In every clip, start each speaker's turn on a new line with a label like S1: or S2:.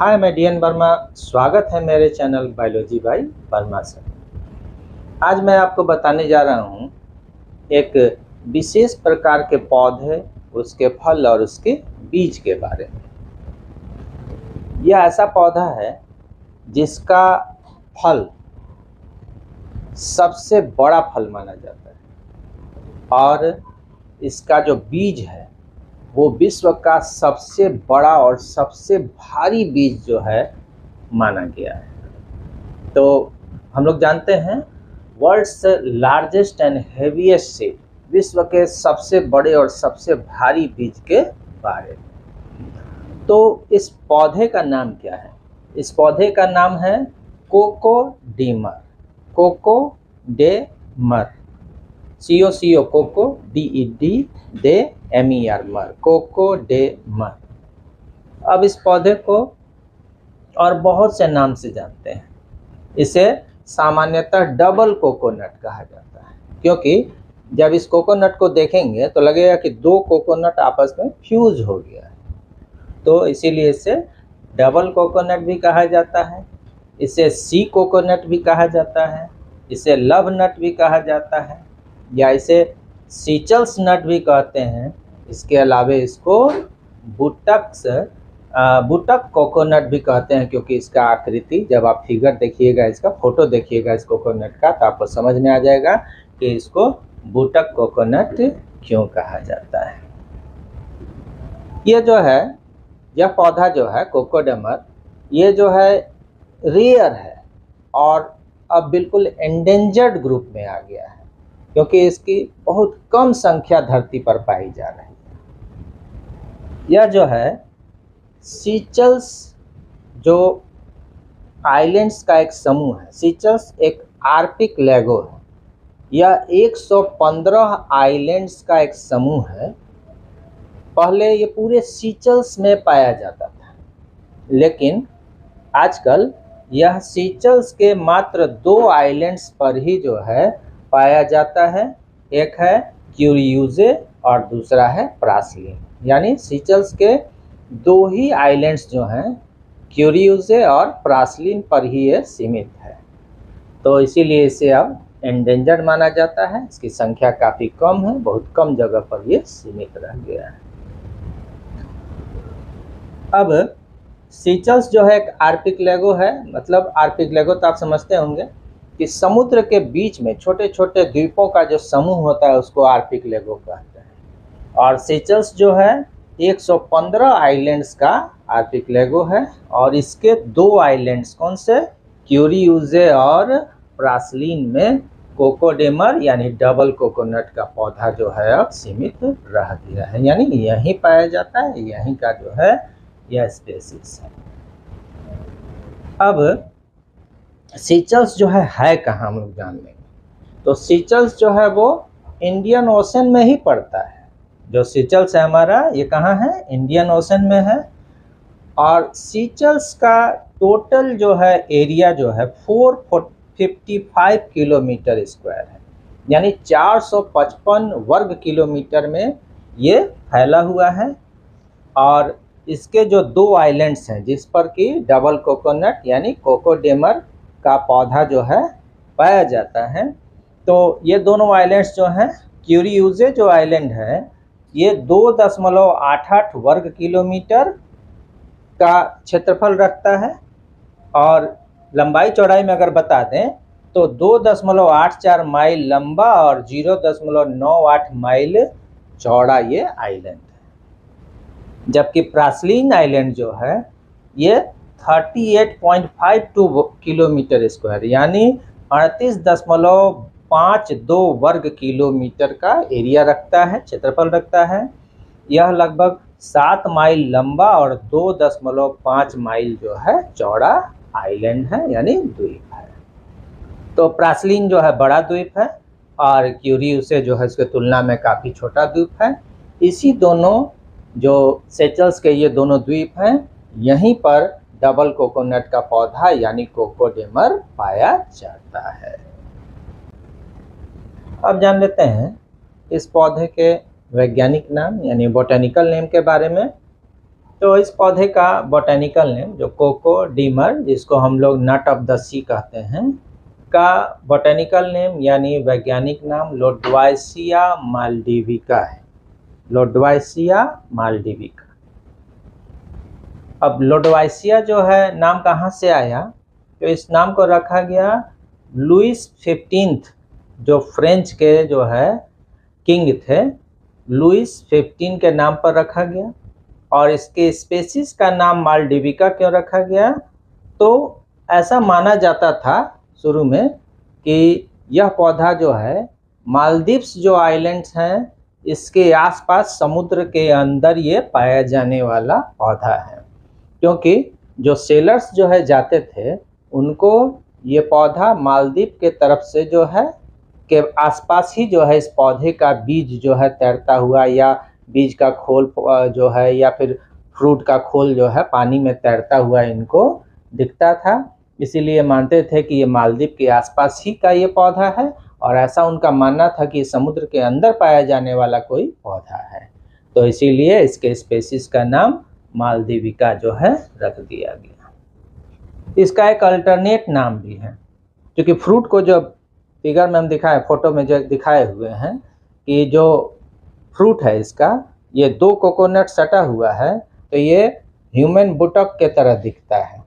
S1: हाय, मैं डीएन वर्मा। स्वागत है मेरे चैनल बायोलॉजी बाय वर्मा से। आज मैं आपको बताने जा रहा हूँ एक विशेष प्रकार के पौधे, उसके फल और उसके बीज के बारे में। यह ऐसा पौधा है जिसका फल सबसे बड़ा फल माना जाता है और इसका जो बीज है वो विश्व का सबसे बड़ा और सबसे भारी बीज जो है माना गया है। तो हम लोग जानते हैं world's largest and heaviest seed, विश्व के सबसे बड़े और सबसे भारी बीज के बारे में। तो इस पौधे का नाम क्या है? इस पौधे का नाम है कोकोडेमर। कोकोडेमर, CO कोको, DED मर, कोकोडेमर। अब इस पौधे को और बहुत से नाम से जानते हैं। इसे सामान्यतः डबल कोकोनट कहा जाता है, क्योंकि जब इस कोकोनट को देखेंगे तो लगेगा कि दो कोकोनट आपस में फ्यूज हो गया है, तो इसीलिए इसे डबल कोकोनट भी कहा जाता है। इसे सी कोकोनट भी कहा जाता है, इसे लव नट भी कहा जाता है, या इसे सीचल्स नट भी कहते हैं। इसके अलावा इसको बुटक कोकोनट भी कहते हैं, क्योंकि इसका आकृति, जब आप फिगर देखिएगा, इसका फोटो देखिएगा इस कोकोनट का, तो आपको समझ में आ जाएगा कि इसको बुटक कोकोनट क्यों कहा जाता है। ये जो है, यह पौधा जो है कोकोडेमर, ये जो है रेयर है और अब बिल्कुल एंडेंजर्ड ग्रुप में आ गया है, क्योंकि इसकी बहुत कम संख्या धरती पर पाई जा रही है। यह जो है सीचल्स जो आइलैंड्स का एक समूह है। सीचल्स एक आर्कटिक लेगो है। यह 115 आइलैंड्स का एक समूह है। पहले ये पूरे सीचल्स में पाया जाता था, लेकिन आजकल यह सीचल्स के मात्र 2 आइलैंड्स पर ही जो है पाया जाता है। एक है क्यूरियूजे और दूसरा है प्रासलिन। यानी सीचल्स के 2 ही आइलैंड्स जो हैं, क्यूरियूजे और प्रासलिन पर ही ये सीमित है। तो इसीलिए इसे अब एंडेंजर्ड माना जाता है। इसकी संख्या काफ़ी कम है, बहुत कम जगह पर ये सीमित रह गया है। अब सीचल्स जो है एक आर्कटिक लेगो है। मतलब आर्कटिक लेगो तो आप समझते होंगे कि समुद्र के बीच में छोटे छोटे द्वीपों का जो समूह होता है उसको आर्कटिक लेगो कहते हैं। और सीचल्स जो है 115 आइलैंड्स का आर्कटिक लेगो है, और इसके 2 आइलैंड्स कौन से, क्यूरियूजे और प्रासलिन में कोकोडेमर यानी डबल कोकोनट का पौधा जो है अब सीमित रह गया है। यानी यहीं पाया जाता है, यहीं का जो है यह स्पेसीज है। अब सीचल्स जो है कहाँ, हम लोग जान लेंगे। तो सीचल्स जो है वो इंडियन ओशन में ही पड़ता है। जो सीचल्स है हमारा, ये कहाँ है, इंडियन ओशन में है। और सीचल्स का टोटल जो है एरिया जो है 455 किलोमीटर स्क्वायर है। यानी 455 वर्ग किलोमीटर में ये फैला हुआ है। और इसके जो 2 आइलैंड्स हैं जिस पर कि डबल कोकोनट यानी कोकोडेमर का पौधा जो है पाया जाता है, तो ये दोनों आइलैंड्स जो हैं, क्यूरियूजे जो आइलैंड है ये 2.88 वर्ग किलोमीटर का क्षेत्रफल रखता है, और लंबाई चौड़ाई में अगर बता दें तो 2.84 माइल लंबा और 0.98 माइल चौड़ा ये आइलैंड है। जबकि प्रासलिन आइलैंड जो है ये 38.52 किलोमीटर स्क्वायर यानी 38.52 वर्ग किलोमीटर का एरिया रखता है, क्षेत्रफल रखता है। यह लगभग 7 माइल लंबा और 2.5 माइल जो है चौड़ा आइलैंड है, यानी द्वीप है। तो प्रासलिन जो है बड़ा द्वीप है और क्यूरियूसे जो है इसके तुलना में काफ़ी छोटा द्वीप है। इसी दोनों जो सेचल्स के ये दोनों द्वीप हैं, यहीं पर डबल कोकोनट का पौधा यानी कोकोडेमर पाया जाता है। अब जान लेते हैं इस पौधे के वैज्ञानिक नाम यानी बोटेनिकल नेम के बारे में। तो इस पौधे का बोटेनिकल नेम जो कोकोडीमर, जिसको हम लोग नट ऑफ द सी कहते हैं, का बोटेनिकल नेम यानी वैज्ञानिक नाम लोडवाइसिया मालडीविका है। लोडवाइसिया मालडीविका। अब लोडवाइसिया जो है नाम कहाँ से आया, तो इस नाम को रखा गया लुइस 15 जो फ्रेंच के जो है किंग थे, लुइस 15 के नाम पर रखा गया। और इसके स्पेसीज का नाम मालडीविका क्यों रखा गया, तो ऐसा माना जाता था शुरू में कि यह पौधा जो है मालदीव्स जो आइलैंड्स हैं इसके आसपास समुद्र के अंदर ये पाया जाने वाला पौधा है, क्योंकि जो सेलर्स जो है जाते थे उनको ये पौधा मालदीव के तरफ से जो है के आसपास ही जो है इस पौधे का बीज जो है तैरता हुआ, या बीज का खोल जो है या फिर फ्रूट का खोल जो है पानी में तैरता हुआ इनको दिखता था। इसीलिए मानते थे कि ये मालदीव के आसपास ही का ये पौधा है, और ऐसा उनका मानना था कि समुद्र के अंदर पाया जाने वाला कोई पौधा है। तो इसीलिए इसके स्पेसीज का नाम मालदीविका जो है रख दिया गया। इसका एक अल्टरनेट नाम भी है, क्योंकि फ्रूट को जो फिगर में हम दिखाए, फोटो में जो दिखाए हुए हैं कि जो फ्रूट है इसका, ये 2 कोकोनट सटा हुआ है, तो ये ह्यूमन बुटक के तरह दिखता है।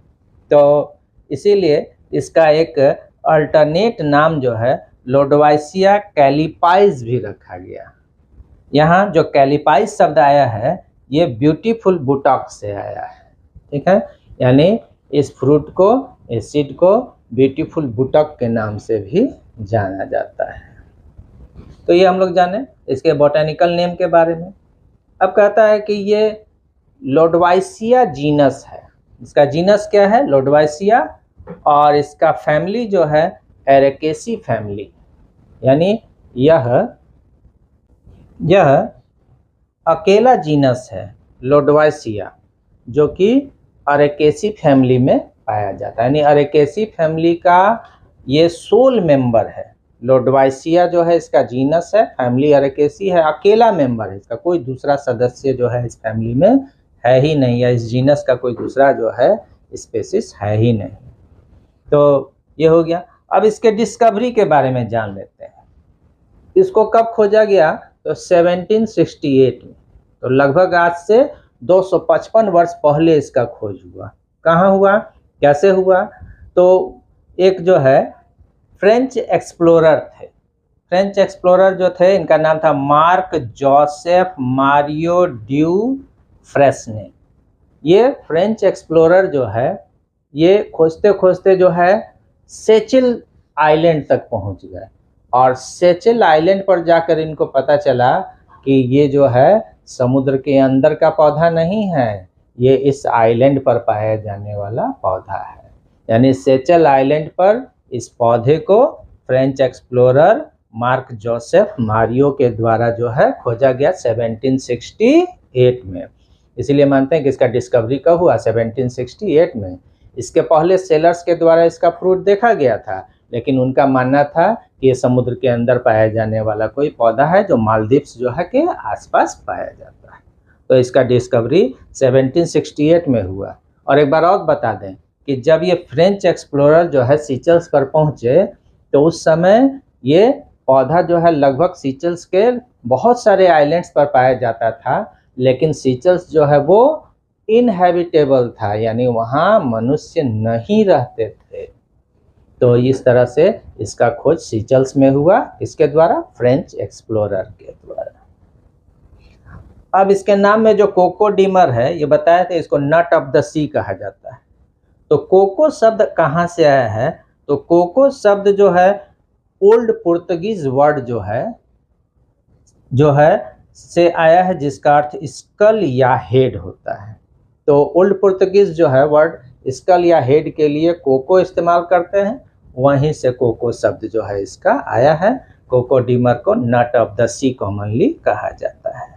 S1: तो इसीलिए इसका एक अल्टरनेट नाम जो है लोडवाइसिया कैलिपाइज भी रखा गया। यहाँ जो कैलिपाइज शब्द आया है ये ब्यूटीफुल बुटक से आया है, ठीक है, यानी इस फ्रूट को, इस सीड को ब्यूटीफुल बुटक के नाम से भी जाना जाता है। तो ये हम लोग जाने इसके बोटेनिकल नेम के बारे में। अब कहता है कि ये लोडवाइसिया जीनस है। इसका जीनस क्या है, लोडवाइसिया, और इसका फैमिली जो है एरेकेसी फैमिली, यानी यह अकेला जीनस है लोडवाइसिया, जो कि अरेकेसी फैमिली में पाया जाता है, यानी अरेकेसी फैमिली का ये सोल मेंबर है। लोडवाइसिया जो है इसका जीनस है, फैमिली अरेकेसी है, अकेला मेंबर है, इसका कोई दूसरा सदस्य जो है इस फैमिली में है ही नहीं, या इस जीनस का कोई दूसरा जो है स्पेसिस है ही नहीं। तो ये हो गया। अब इसके डिस्कवरी के बारे में जान लेते हैं। इसको कब खोजा गया, तो 1768 में, तो लगभग आज से 255 वर्ष पहले इसका खोज हुआ। कहाँ हुआ, कैसे हुआ, तो एक जो है फ्रेंच एक्सप्लोरर थे। फ्रेंच एक्सप्लोरर जो थे इनका नाम था मार्क जोसेफ मारियो ड्यू फ्रेस्ने। ये फ्रेंच एक्सप्लोरर जो है ये खोजते खोजते जो है सेचिल आइलैंड तक पहुंच गए, और सेचिल आइलैंड पर जाकर इनको पता चला कि ये जो है समुद्र के अंदर का पौधा नहीं है, ये इस आइलैंड पर पाया जाने वाला पौधा है। यानी सेचिल आइलैंड पर इस पौधे को French explorer mark Joseph Mario के द्वारा जो है खोजा गया 1768 में। इसीलिए मानते हैं कि इसका डिस्कवरी कब हुआ, 1768 में। इसके पहले सेलर्स के द्वारा इसका फ्रूट देखा गया था, लेकिन उनका मानना था कि ये समुद्र के अंदर पाया जाने वाला कोई पौधा है जो मालदीव्स जो है के आसपास पाया जाता है। तो इसका डिस्कवरी 1768 में हुआ। और एक बार और बता दें कि जब ये फ्रेंच एक्सप्लोरर जो है सीचल्स पर पहुंचे, तो उस समय ये पौधा जो है लगभग सीचल्स के बहुत सारे आइलैंड्स पर पाया जाता था, लेकिन सीचल्स जो है वो इनहैबिटेबल था, यानी वहाँ मनुष्य नहीं रहते थे। तो इस तरह से इसका खोज सीचल्स में हुआ, इसके द्वारा, फ्रेंच एक्सप्लोरर के द्वारा। अब इसके नाम में जो कोकोडीमर है, ये बताया था इसको नट ऑफ द सी कहा जाता है। तो कोको शब्द कहाँ से आया है, तो कोको शब्द जो है ओल्ड पुर्तगीज वर्ड जो है से आया है, जिसका अर्थ स्कल या हेड होता है। तो ओल्ड पुर्तगीज जो है वर्ड स्कल या हेड के लिए कोको इस्तेमाल करते हैं, वहीं से कोको शब्द जो है इसका आया है। कोकोडीमर को नट ऑफ द सी कॉमनली कहा जाता है।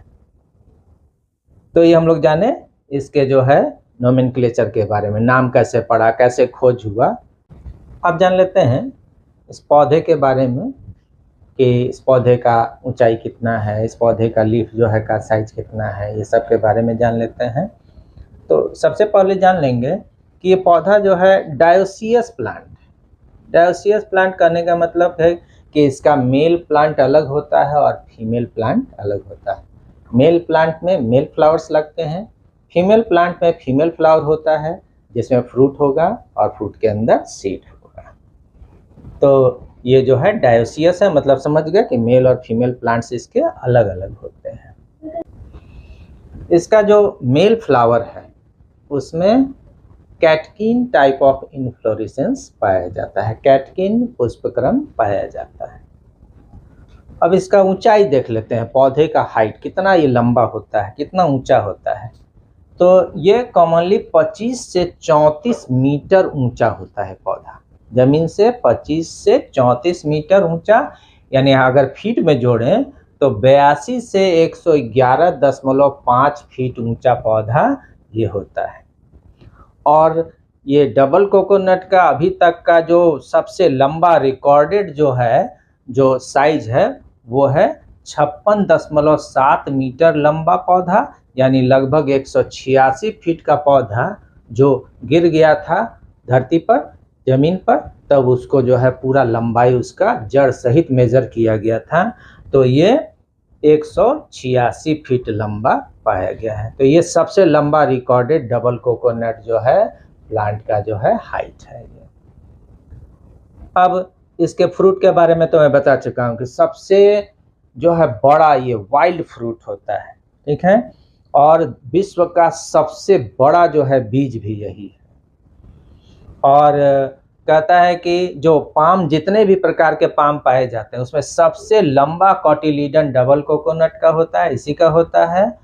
S1: तो ये हम लोग जाने इसके जो है नोमेनक्लेचर के बारे में, नाम कैसे पड़ा, कैसे खोज हुआ। अब जान लेते हैं इस पौधे के बारे में कि इस पौधे का ऊंचाई कितना है, इस पौधे का लीफ जो है का साइज कितना है, ये सब के बारे में जान लेते हैं। तो सबसे पहले जान लेंगे कि ये पौधा जो है डायोसियस प्लांट। डायोसियस प्लांट करने का मतलब है कि इसका मेल प्लांट अलग होता है और फीमेल प्लांट अलग होता है। मेल प्लांट में मेल फ्लावर्स लगते हैं, फीमेल प्लांट में फीमेल फ्लावर होता है जिसमें फ्रूट होगा और फ्रूट के अंदर सीड होगा। तो ये जो है डायोसियस है, मतलब समझ गए कि मेल और फीमेल प्लांट्स इसके अलग अलग होते हैं। इसका जो मेल फ्लावर है उसमें कैटकिन टाइप ऑफ इन्फ्लोरेसेंस पाया जाता है, कैटकिन पुष्पक्रम पाया जाता है। अब इसका ऊंचाई देख लेते हैं, पौधे का हाइट कितना ये लंबा होता है, कितना ऊंचा होता है। तो ये कॉमनली 25 से 34 मीटर ऊंचा होता है पौधा, जमीन से 25 से 34 मीटर ऊंचा, यानी अगर फीट में जोड़ें तो 82 से 111.5 फीट ऊंचा पौधा ये होता है। और ये डबल कोकोनट का अभी तक का जो सबसे लंबा रिकॉर्डेड जो है, जो साइज है, वो है 56.7 मीटर लंबा पौधा, यानी लगभग 186 फीट का पौधा जो गिर गया था धरती पर, जमीन पर, तब उसको जो है पूरा लंबाई उसका जड़ सहित मेजर किया गया था, तो ये 186 फीट लंबा पाया गया है। तो ये सबसे लंबा रिकॉर्डेड डबल कोकोनट जो है प्लांट का जो है हाइट है ये। अब इसके फ्रूट के बारे में तो मैं बता चुका हूँ कि सबसे जो है बड़ा ये वाइल्ड फ्रूट होता है, ठीक है, और विश्व का सबसे बड़ा जो है बीज भी यही है। और कहता है कि जो पाम, जितने भी प्रकार के पाम पाए जाते हैं उसमें सबसे लंबा कॉटिलीडन डबल कोकोनट का होता है, इसी का होता है।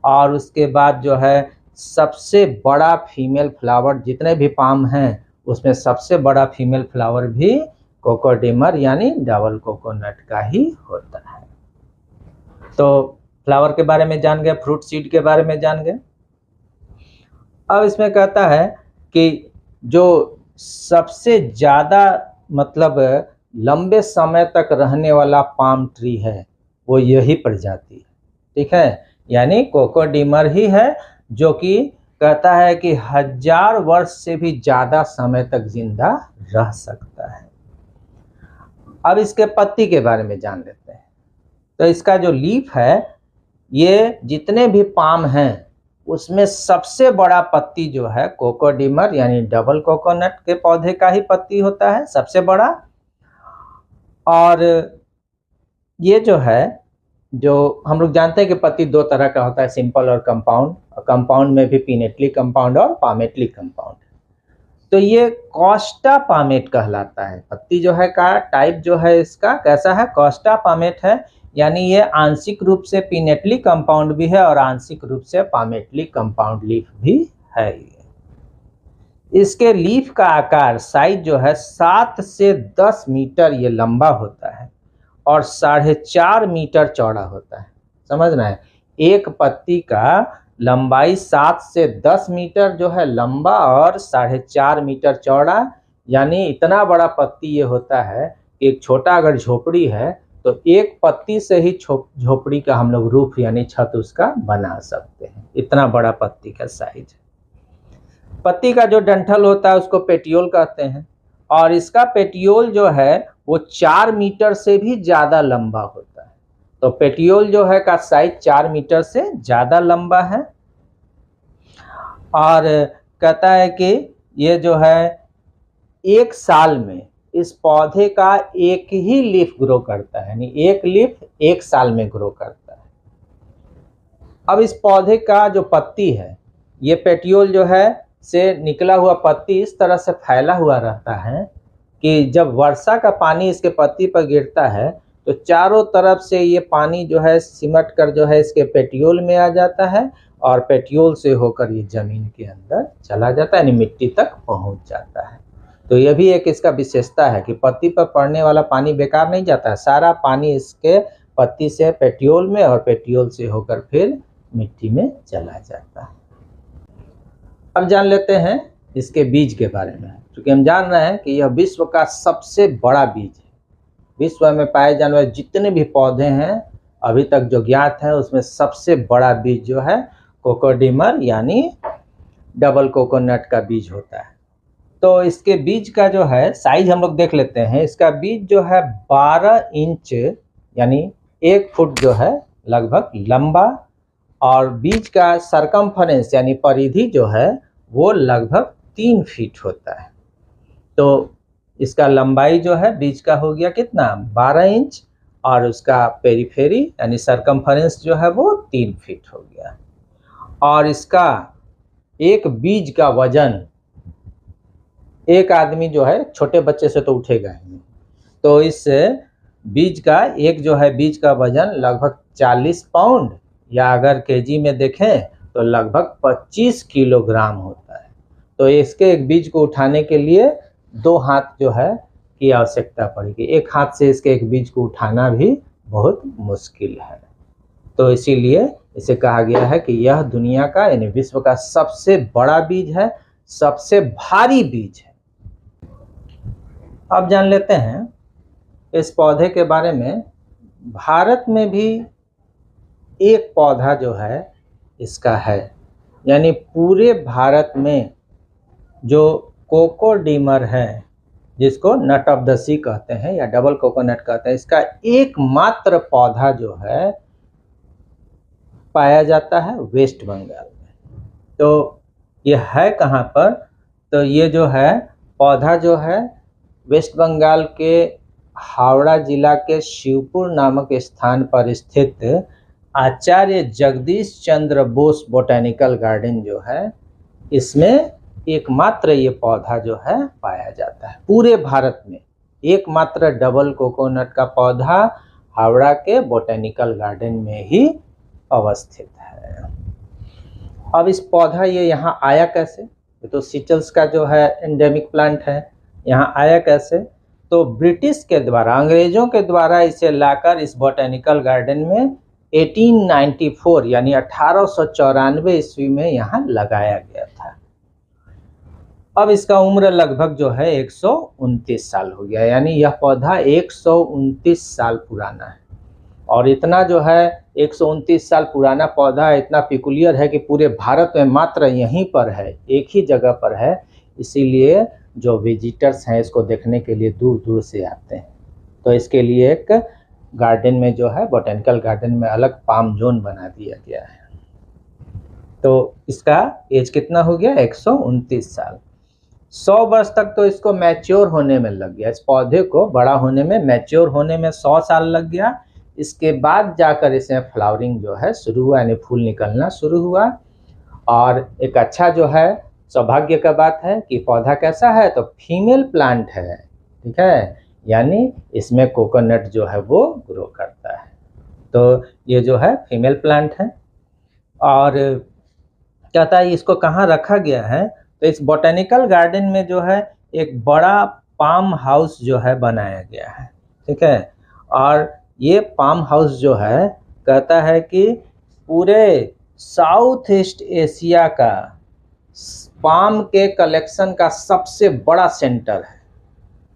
S1: और उसके बाद जो है सबसे बड़ा फीमेल फ्लावर, जितने भी पाम हैं उसमें सबसे बड़ा फीमेल फ्लावर भी कोकोडीमर यानी डबल कोकोनट का ही होता है। तो फ्लावर के बारे में जान गए, फ्रूट सीड के बारे में जान गए। अब इसमें कहता है कि जो सबसे ज़्यादा मतलब लंबे समय तक रहने वाला पाम ट्री है वो यही प्रजाति है, ठीक है, यानी कोकोडीमर ही है, जो कि कहता है कि 1000 वर्ष से भी ज़्यादा समय तक जिंदा रह सकता है। अब इसके पत्ती के बारे में जान लेते हैं। तो इसका जो लीफ है, ये जितने भी पाम हैं उसमें सबसे बड़ा पत्ती जो है कोकोडीमर यानी डबल कोकोनट के पौधे का ही पत्ती होता है, सबसे बड़ा। और ये जो है, जो हम लोग जानते हैं कि पत्ती दो तरह का होता है, सिंपल और कंपाउंड, और कंपाउंड में भी पिनेटली कंपाउंड और पामेटली कंपाउंड। तो ये कॉस्टा पामेट कहलाता है। पत्ती जो है का टाइप जो है इसका कैसा है, कॉस्टा पामेट है, यानी ये आंशिक रूप से पिनेटली कंपाउंड भी है और आंशिक रूप से पामेटली कंपाउंड लीफ भी है। इसके लीफ का आकार, साइज जो है 7 से 10 मीटर ये लंबा होता है और 4.5 मीटर चौड़ा होता है। समझना है, एक पत्ती का लंबाई 7 से 10 मीटर जो है लंबा और 4.5 मीटर चौड़ा, यानी इतना बड़ा पत्ती ये होता है कि एक छोटा अगर झोपड़ी है तो एक पत्ती से ही झोपड़ी का हम लोग रूफ यानी छत उसका बना सकते हैं, इतना बड़ा पत्ती का साइज है। पत्ती का जो डंठल होता है उसको पेटियोल कहते हैं, और इसका पेटियोल जो है वो 4 मीटर से भी ज़्यादा लंबा होता है। तो पेटियोल जो है का साइज 4 मीटर से ज़्यादा लंबा है। और कहता है कि ये जो है एक साल में इस पौधे का एक ही लीफ ग्रो करता है, यानी एक लीफ एक साल में ग्रो करता है। अब इस पौधे का जो पत्ती है, ये पेटियोल जो है से निकला हुआ पत्ती इस तरह से फैला हुआ रहता है कि जब वर्षा का पानी इसके पत्ती पर गिरता है तो चारों तरफ से ये पानी जो है सिमट कर जो है इसके पेटियोल में आ जाता है और पेटियोल से होकर ये जमीन के अंदर चला जाता है, यानी मिट्टी तक पहुंच जाता है। तो ये भी एक इसका विशेषता है कि पत्ती पर पड़ने वाला पानी बेकार नहीं जाता है, सारा पानी इसके पत्ती से पेटियोल में और पेटियोल से होकर फिर मिट्टी में चला जाता है। अब जान लेते हैं इसके बीज के बारे में, क्योंकि हम जान रहे हैं कि यह विश्व का सबसे बड़ा बीज है। विश्व में पाए जाने वाले जितने भी पौधे हैं अभी तक जो ज्ञात है उसमें सबसे बड़ा बीज जो है कोकोडीमर यानी डबल कोकोनट का बीज होता है। तो इसके बीज का जो है साइज हम लोग देख लेते हैं। इसका बीज जो है 12 इंच यानी 1 फुट जो है लगभग लंबा, और बीज का सरकमफरेंस यानी परिधि जो है वो लगभग 3 फीट होता है। तो इसका लंबाई जो है बीज का हो गया कितना 12 इंच, और उसका पेरीफेरी यानी सरकमफरेंस जो है वो 3 फीट हो गया। और इसका एक बीज का वजन, एक आदमी जो है छोटे बच्चे से तो उठेगा ही नहीं, तो इस बीज का एक जो है बीज का वजन लगभग 40 पाउंड, या अगर केजी में देखें तो लगभग 25 किलोग्राम होता है। तो इसके एक बीज को उठाने के लिए 2 हाथ जो है की आवश्यकता पड़ेगी। एक हाथ से इसके एक बीज को उठाना भी बहुत मुश्किल है। तो इसीलिए इसे कहा गया है कि यह दुनिया का यानी विश्व का सबसे बड़ा बीज है, सबसे भारी बीज है। अब जान लेते हैं इस पौधे के बारे में। भारत में भी एक पौधा जो है इसका है, यानी पूरे भारत में जो कोकोडीमर है, जिसको नट ऑफ द सी कहते हैं या डबल कोकोनट कहते हैं, इसका एकमात्र पौधा जो है पाया जाता है वेस्ट बंगाल में। तो ये है कहाँ पर? तो ये जो है पौधा जो है वेस्ट बंगाल के हावड़ा जिला के शिवपुर नामक स्थान पर स्थित आचार्य जगदीश चंद्र बोस बोटेनिकल गार्डन जो है, इसमें एकमात्र ये पौधा जो है पाया जाता है पूरे भारत में। एकमात्र डबल कोकोनट का पौधा हावड़ा के बोटेनिकल गार्डन में ही अवस्थित है। अब इस पौधा ये यहाँ आया कैसे? ये तो सीचल्स का जो है एंडेमिक प्लांट है, यहाँ आया कैसे? तो ब्रिटिश के द्वारा, अंग्रेजों के द्वारा इसे लाकर इस बोटेनिकल गार्डन में 1894 यानी 1894 ईस्वी में यहाँ लगाया गया था। अब इसका उम्र लगभग जो है 129 साल हो गया, यानी यह पौधा 129 साल पुराना है। और इतना जो है 129 साल पुराना पौधा इतना पिकुलियर है कि पूरे भारत में मात्र यहीं पर है, एक ही जगह पर है। इसीलिए जो विजिटर्स हैं इसको देखने के लिए दूर दूर से आते हैं। तो इसके लिए एक गार्डन में जो है बोटेनिकल गार्डन में अलग पाम जोन बना दिया गया है। तो इसका एज कितना हो गया? 129 साल। 100 वर्ष तक तो इसको मैच्योर होने में लग गया। इस पौधे को बड़ा होने में, मैच्योर होने में 100 साल लग गया। इसके बाद जाकर इसमें फ्लावरिंग जो है शुरू हुआ, यानी फूल निकलना शुरू हुआ। और एक अच्छा जो है सौभाग्य का बात है कि पौधा कैसा है? तो फीमेल प्लांट है, ठीक है, यानी इसमें कोकोनट जो है वो ग्रो करता है। तो ये जो है फीमेल प्लांट है। और कहता है इसको कहाँ रखा गया है? तो इस बोटेनिकल गार्डन में जो है एक बड़ा पाम हाउस जो है बनाया गया है, ठीक है। और ये पाम हाउस जो है कहता है कि पूरे साउथ ईस्ट एशिया का पाम के कलेक्शन का सबसे बड़ा सेंटर है।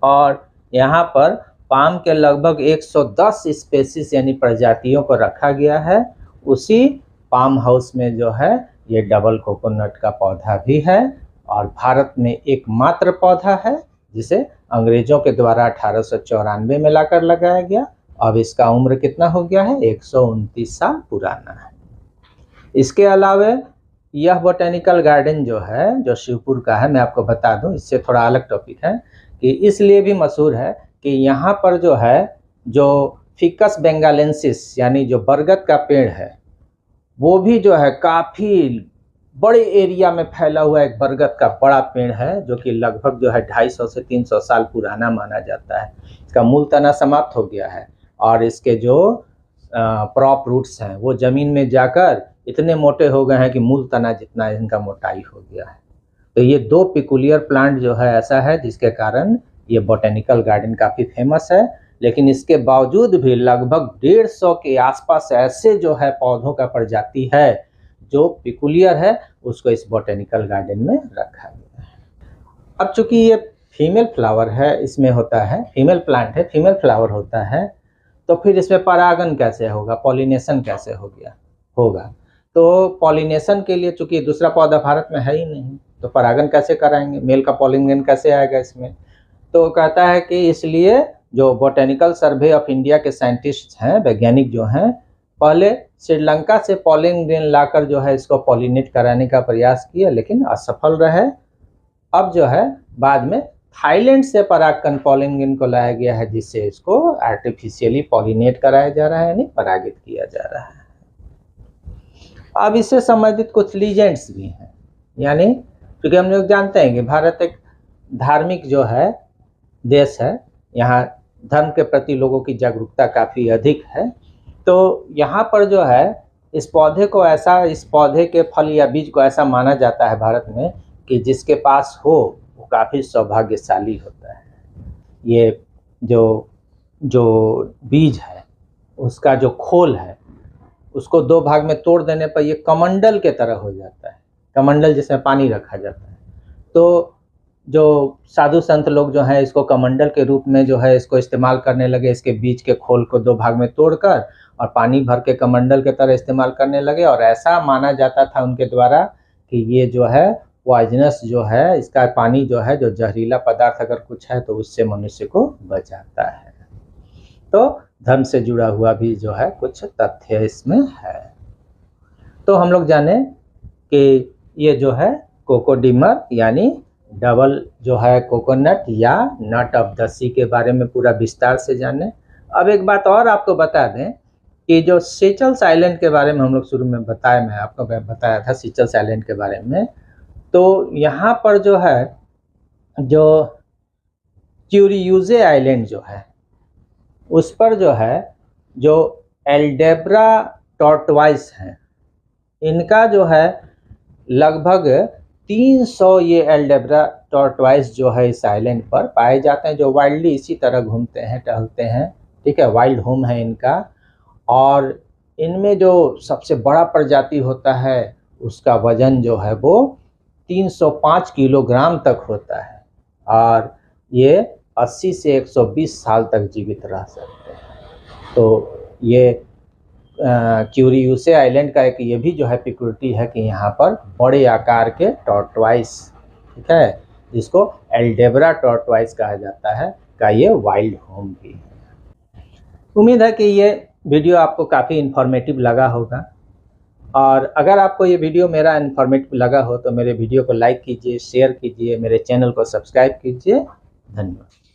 S1: और यहाँ पर पाम के लगभग 110 स्पेसीज यानी प्रजातियों को रखा गया है। उसी पाम हाउस में जो है ये डबल कोकोनट का पौधा भी है, और भारत में एकमात्र पौधा है जिसे अंग्रेजों के द्वारा 1894 में लाकर लगाया गया। अब इसका उम्र कितना हो गया है? 129 साल पुराना है। इसके अलावा यह बोटेनिकल गार्डन जो है, जो शिवपुर का है, मैं आपको बता दूं, इससे थोड़ा अलग टॉपिक है कि इसलिए भी मशहूर है कि यहाँ पर जो है जो फिकस बेंगालेंसिस यानी जो बरगद का पेड़ है, वो भी जो है काफ़ी बड़े एरिया में फैला हुआ एक बरगद का बड़ा पेड़ है, जो कि लगभग जो है 250 से 300 साल पुराना माना जाता है। इसका मूल तना समाप्त हो गया है, और इसके जो प्रॉप रूट्स हैं वो ज़मीन में जाकर इतने मोटे हो गए हैं कि मूल तना जितना इनका मोटाई हो गया है। तो ये 2 पिकुलियर प्लांट जो है ऐसा है जिसके कारण ये बोटेनिकल गार्डन काफ़ी फेमस है। लेकिन इसके बावजूद भी लगभग 150 के आसपास ऐसे जो है पौधों का प्रजाति है जो पिकुलियर है, उसको इस बोटेनिकल गार्डन में रखा गया है। अब चूंकि ये फीमेल फ्लावर है, इसमें होता है फीमेल प्लांट है, फीमेल फ्लावर होता है, तो फिर इसमें परागन कैसे होगा, पॉलिनेशन कैसे होगा? तो पॉलिनेशन के लिए, चूंकि दूसरा पौधा भारत में है ही नहीं, तो परागण कैसे कराएंगे, मेल का पॉलिनेशन कैसे आएगा इसमें। तो कहता है कि इसलिए जो बोटेनिकल सर्वे ऑफ इंडिया के साइंटिस्ट हैं, वैज्ञानिक जो हैं, पहले श्रीलंका से पॉलिन ग्रेन लाकर जो है इसको पॉलिनेट कराने का प्रयास किया, लेकिन असफल रहे। अब जो है बाद में थाईलैंड से परागकण पॉलिन ग्रेन को लाया गया है, जिससे इसको आर्टिफिशियली पॉलिनेट कराया जा रहा है, यानी परागित किया जा रहा है। अब इससे संबंधित कुछ लीजेंड्स भी हैं, यानी क्योंकि हम लोग जानते हैं कि भारत एक धार्मिक जो है देश है, यहाँ धर्म के प्रति लोगों की जागरूकता काफ़ी अधिक है। तो यहाँ पर जो है इस पौधे को ऐसा, इस पौधे के फल या बीज को ऐसा माना जाता है भारत में कि जिसके पास हो वो काफ़ी सौभाग्यशाली होता है। ये जो बीज है उसका जो खोल है उसको दो भाग में तोड़ देने पर ये कमंडल के तरह हो जाता है, कमंडल जिसमें पानी रखा जाता है। तो जो साधु संत लोग जो हैं इसको कमंडल के रूप में जो है इसको इस्तेमाल करने लगे, इसके बीज के खोल को दो भाग में तोड़कर और पानी भर के कमंडल के तरह इस्तेमाल करने लगे। और ऐसा माना जाता था उनके द्वारा कि ये जो है पॉइजनस जो है, इसका पानी जो है, जो जहरीला पदार्थ अगर कुछ है तो उससे मनुष्य को बचाता है। तो धर्म से जुड़ा हुआ भी जो है कुछ तथ्य इसमें है। तो हम लोग जाने कि ये जो है कोकोडीमर यानी डबल जो है कोकोनट या नट ऑफ द सी के बारे में पूरा विस्तार से जाने। अब एक बात और आपको बता दें कि जो सेचल्स आइलैंड के बारे में हम लोग शुरू में बताया, मैं आपको बताया था सेचल्स आइलैंड के बारे में। तो यहाँ पर जो है जो क्यूरियूजे आइलैंड जो है उस पर जो है जो एल्डेब्रा टॉर्टवाइस हैं, इनका जो है लगभग 300 ये एल्डेब्रा टॉर्टवाइस जो है इस आइलैंड पर पाए जाते हैं, जो वाइल्डली इसी तरह घूमते हैं, टहलते हैं। ठीक है, वाइल्ड होम है इनका। और इनमें जो सबसे बड़ा प्रजाति होता है उसका वजन जो है वो 305 किलोग्राम तक होता है और ये 80 से 120 साल तक जीवित रह सकते हैं। तो ये क्यूरियूसे आइलैंड का एक ये भी जो है सिक्योरिटी है कि यहाँ पर बड़े आकार के टॉर्टवाइस, ठीक है, जिसको एल्डेब्रा टॉर्टवाइस कहा जाता है, का ये वाइल्ड होम भी है। उम्मीद है कि ये वीडियो आपको काफ़ी इन्फॉर्मेटिव लगा होगा। और अगर आपको ये वीडियो मेरा इन्फॉर्मेटिव लगा हो तो मेरे वीडियो को लाइक कीजिए, शेयर कीजिए, मेरे चैनल को सब्सक्राइब कीजिए। धन्यवाद।